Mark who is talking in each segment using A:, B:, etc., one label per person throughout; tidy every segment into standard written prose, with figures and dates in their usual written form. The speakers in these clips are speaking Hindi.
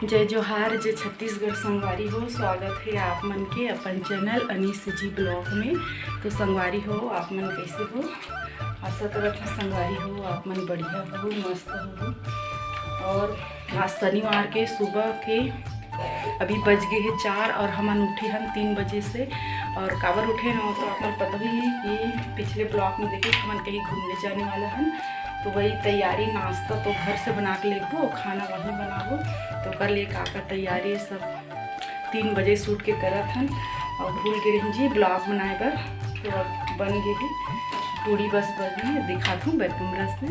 A: जय जोहार, जय छत्तीसगढ़ संगवारी हो। स्वागत है आप मन के अपन चैनल अनीस जी ब्लॉग में। तो संगवारी हो, आप मन कैसे हो? आशा करत है संगवारी हो आप मन बढ़िया हो, मस्त हो। और आज शनिवार के सुबह के अभी बज गए हैं 4 और हमन उठे हम 3 बजे से। और काबर उठे न तो आपको पता ही है कि पिछले ब्लॉग में देखे हमन कहीं घूमने जाने वाला है, तो वही तैयारी नाश्ता तो घर से बना के लेबो, खाना वहीं बनाबो। तो कर लिए का तैयारी सब 3 बजे शूट के करत हन और भूल गए रही जी ब्लॉग बनाए बर। तो अब बन गए पूरी बस बनी दिखाता हूँ बैक कैमरा से।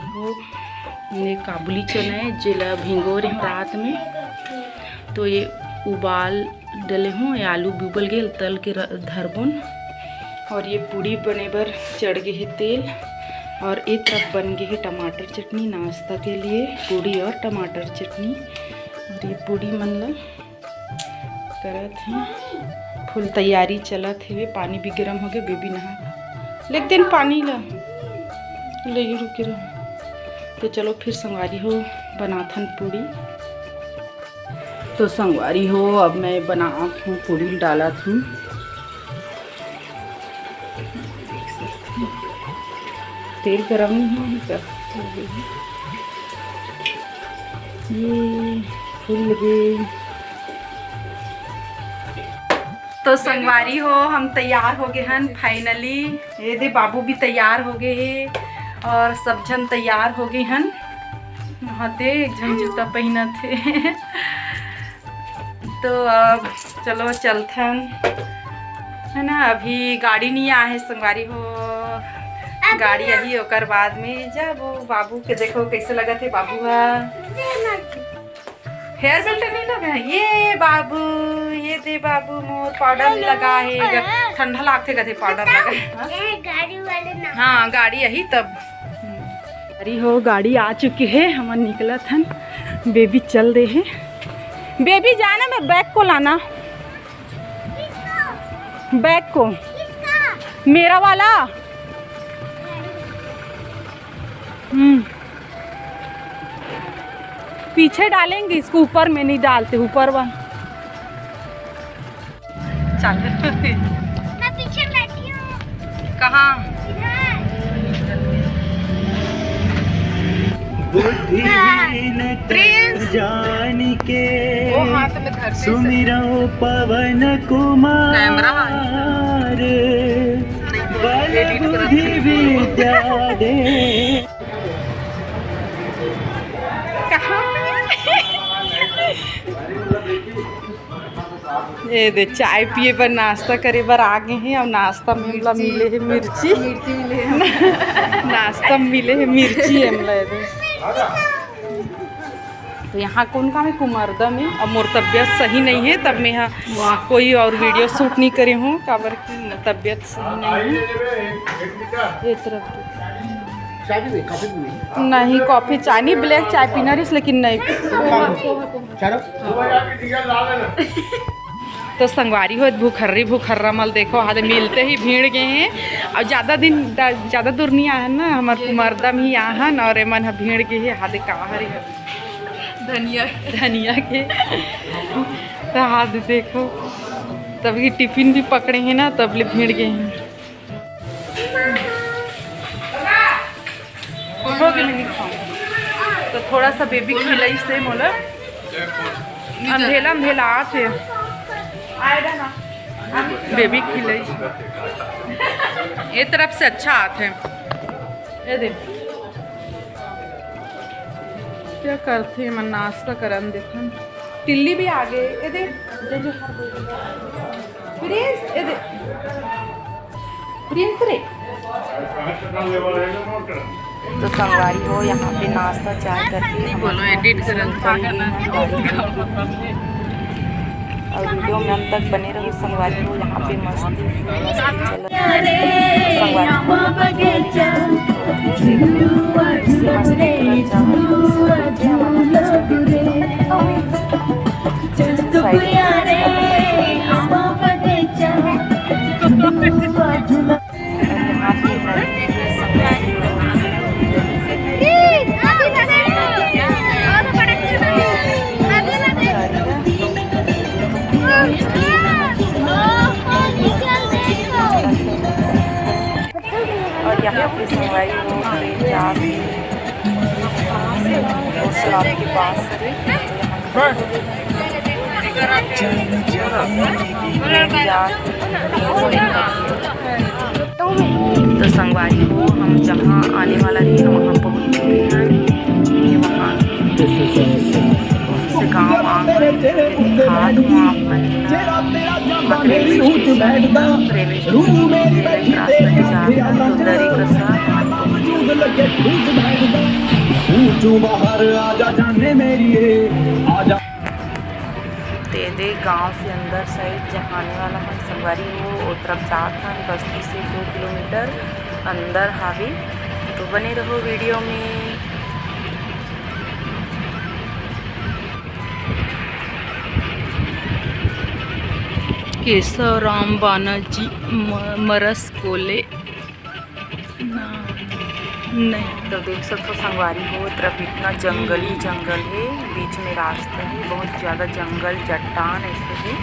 A: वो ये काबुली चना है जिला भिंगो रही हूँ रात में, तो ये उबाल डले हूँ। ये आलू उबल गए तल के धरबुन। और ये पूड़ी बने बर चढ़ गए है तेल। और एक तरफ बन गई है टमाटर चटनी नाश्ता के लिए, पूड़ी और टमाटर चटनी। और ये पूड़ी मन करत हैं, फुल तैयारी चलत है। पानी भी गर्म हो गया, बेबी नहा लेक दिन पानी ला ले रुके रहो। तो चलो फिर संगवारी हो बनाथन पूड़ी। तो संगवारी हो अब मैं बनात हूँ पूड़ी डालत हूँ। तेल गरम नहीं है ये फूल गए। तो संगवारी हो हम तैयार हो गए हैं फाइनली। ये दे बाबू भी तैयार हो गए हैं और सब जन तैयार हो गए हैं। नहाते एक जन जूता पहना थे तो अब चलो चलते हैं, है ना। अभी गाड़ी नहीं आया है संगवारी हो, गाड़ी यही होकर बाद में जब वो बाबू के देखो कैसे लगा थे। बाबू हेयर बेल्ट नहीं लगा है ये बाबू, ये दे बाबू मोर पाउडर लगा है, ठंडा लागते कहते पाउडर लगा है। गाड़ी वाले ना हाँ गाड़ी यही तब अरे हो गाड़ी आ चुकी है। हम निकला था, बेबी चल रहे हैं। बेबी जाना मैं बैग को लाना, बैग को मेरा वाला। पीछे डालेंगे इसको, ऊपर में नहीं डालते, ऊपर वाला। चल मैं पीछे बैठी हूँ। कहाँ?
B: जानी के सुमिरो पवन कुमार बल बुद्धि विद्या दे।
A: ये दे चाय पिए पर नाश्ता करे बर आ गए हैं। और नाश्ता में हमला मिले है मिर्ची मिले नाश्ता मिले है मिर्ची हमला। तो यहाँ कौन काम है कुमारदा में। अब मोर तबियत सही नहीं है, तब मैं यहाँ कोई और वीडियो शूट नहीं करे हूँ काबर की तबियत सही नहीं है। ये तरफ नहीं कॉफ़ी चाय नहीं, ब्लैक चाय पीना रही लेकिन नहीं। तो संगवारी हो भूखर्रा मल देखो हाथ मिलते ही भीड़ गए हैं। और ज़्यादा दूर नहीं आया ना, हमारे कुमारदा में ही आहन और मन भीड़ गए है। हाथ कहाँ धनिया के तो हाथ देखो तभी टिफिन भी पकड़े हैं ना, तब ले भीड़ गए हैं। तो थोड़ा सा बेबी खिलाई से मोला अंधेला आते बेबी खिलाई ये तरफ से अच्छा आते हैं। ये देख क्या करते हैं, मन नाश्ता करन देखन। टिल्ली भी आ गए। ये देख प्रिंस, ये देख प्रिंस रे। तो संगवारी हो यहाँ पे नाश्ता चाय करके बोलो एडिट और वीडियो में अंत तक बने रहो संगवारी हो। यहाँ पे मस्ती चल यहाँ पे संगवारी हो ट्रेन जाके तालाब के पास तो संगवारी हो हम जहाँ आने वाला रही वहाँ पहुँच चुके हैं। ये वहाँ से गाँव आकर घाट वहाँ पर रेलवे स्टेशन जाकर तो दरी का साथ तेदे गांव से अंदर साइड जहाँ आने वाला हम संगवारी हो वो तरफ जात हैं बस्ती से 2 किलोमीटर अंदर हावे। तो बने रहो वीडियो में। केशवराम बानाजी मरस कोले नहीं। तो देख सकते हो संगवारी हो तरफ इतना जंगल ही जंगल है, बीच में रास्ता है, बहुत ज़्यादा जंगल चट्टान ऐसे है।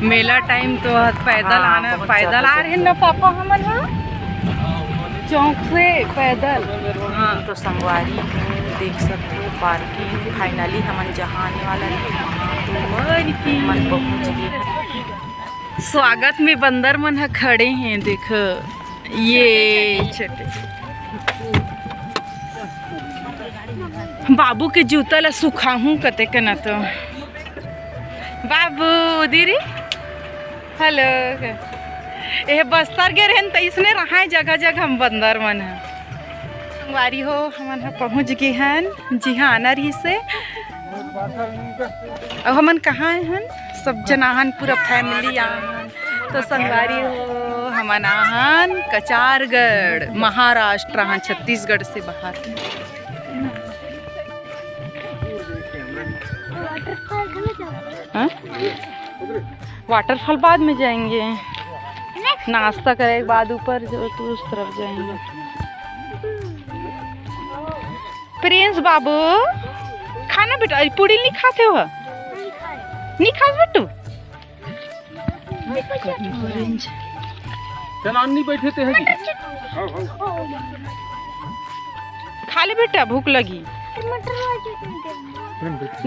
A: मेला टाइम तो पैदल आना पैदल आ रहे ना पापा हमन चौक से पैदल। हाँ तो संगवारी देख सकते हो पार्किंग फाइनली हमन जहाँ आने वाला है तो मन पहुँच गए। स्वागत में बंदर मन खड़े हैं देखो ये छोटे बाबू के जूता ला सुखा हूँ कते के न तो बाबू दीदी हेलो ये बस्तर के रहन तो इसने रहा है जगह जगह हम बंदर मन है। संगवारी हो हमन पहुँच गए हैं जी हाँ नरी से। अब हमन कहाँ हैं सब जनाहन पूरा फैमिली आहन। तो संगवारी हो हमन आहन कचारगढ़ महाराष्ट्र हाँ छत्तीसगढ़ से बाहर। वाटरफॉल बाद में जाएंगे, नाश्ता करे के बाद ऊपर जो तो उस तरफ जाएंगे। प्रिंस बाबू खाना बेटा पूड़ी नहीं खाते हो? नहीं खाते बेटू?
B: नहीं बैठे थे
A: खा ले बेटा भूख लगी।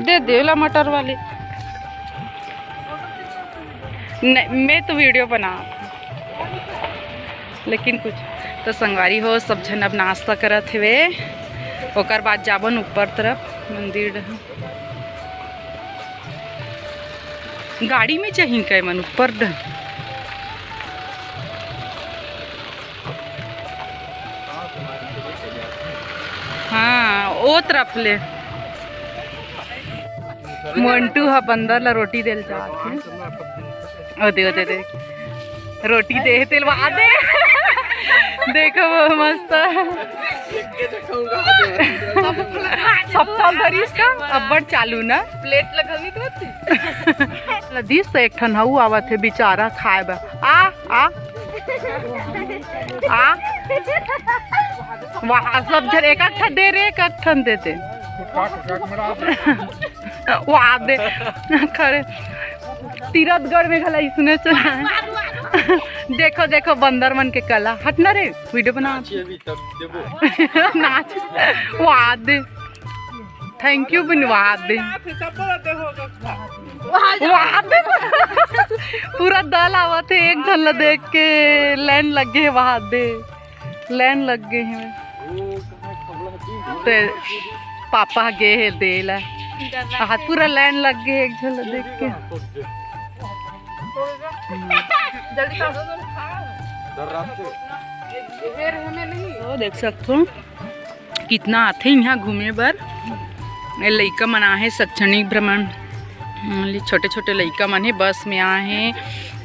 A: दे दे ला मटर वाले। नहीं मैं तो वीडियो बना लेकिन कुछ तो संगवारी हो सब जन अब नाश्ता करत हुए ओकर बाद जाबन ऊपर तरफ मंदिर गाड़ी में चाहिए कई मन ऊपर हाँ वो तरफ ले मोन्टू हा बंदर ला रोटी देल जाते ओ दे रोटी दे तेल वहा दे देखो वो मस्त सब धरीस का अब्बड़ चालू ना प्लेट लगनी तो दिस तो एक ठन हऊ आवत है बेचारा खाए बा आ वहाँ सब जन एक ठन दे रे एक ठन देते वहाँ दे खड़े तीरथगढ़ में खला इसने चला देखो देखो बंदर मन के कला हट ना रे वीडियो बना नाच वहाँ दे थैंक यू बिन वहाँ दे पूरा दल आवत है एक झल देख के लाइन लग गए वहाँ दे लाइन लग गए हैं तो पापा गए है दे ला हाथ पूरा लाइन लग गए एक झल देख के तो देख सकते हो कितना आते यहाँ घूमे बर लइका मन आहे शैक्षणिक भ्रमण छोटे छोटे लइका मन है बस में आए हैं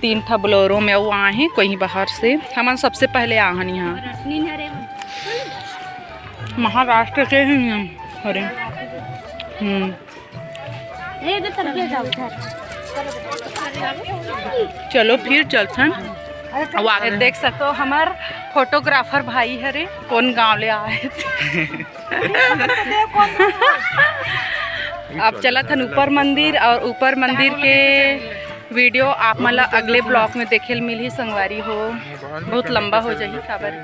A: 3 ठा बोलेरो में वो आए हैं कहीं बाहर से हम सबसे पहले आहन यहाँ महाराष्ट्र के हैं अरे चलो फिर चलसन आगे देख सकते हो हमार फोटोग्राफर भाई हरे कौन गांव ले आए थे अब चला था ऊपर मंदिर और ऊपर मंदिर के वीडियो आप मला अगले ब्लॉग में देखे मिली संगवारी हो, बहुत लंबा हो जाही काबर